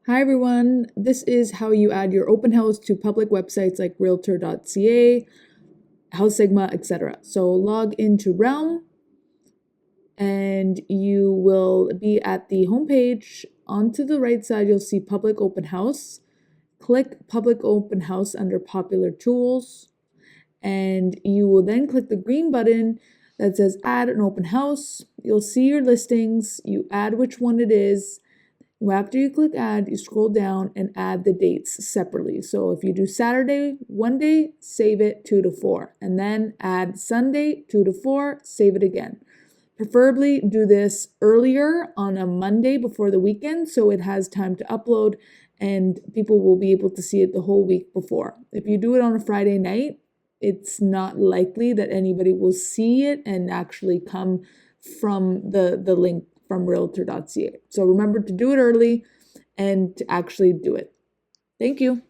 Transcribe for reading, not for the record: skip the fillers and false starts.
Hi everyone, this is how you add your open house to public websites like REALTOR.CA, House Sigma, etc. So log into Realm and you will be at the homepage. Onto the right side, you'll see Public Open House. Click Public Open House under Popular Tools, and you will then click the green button that says Add an Open House. You'll see your listings. You add which one it is. After you click add, you scroll down and add the dates separately. So if you do Saturday, one day, save it 2 to 4, and then add Sunday 2 to 4, save it again. Preferably do this earlier on a Monday before the weekend so it has time to upload and people will be able to see it the whole week before. If you do it on a Friday night, it's not likely that anybody will see it and actually come from the link from Realtor.ca. So remember to do it early and to actually do it. Thank you.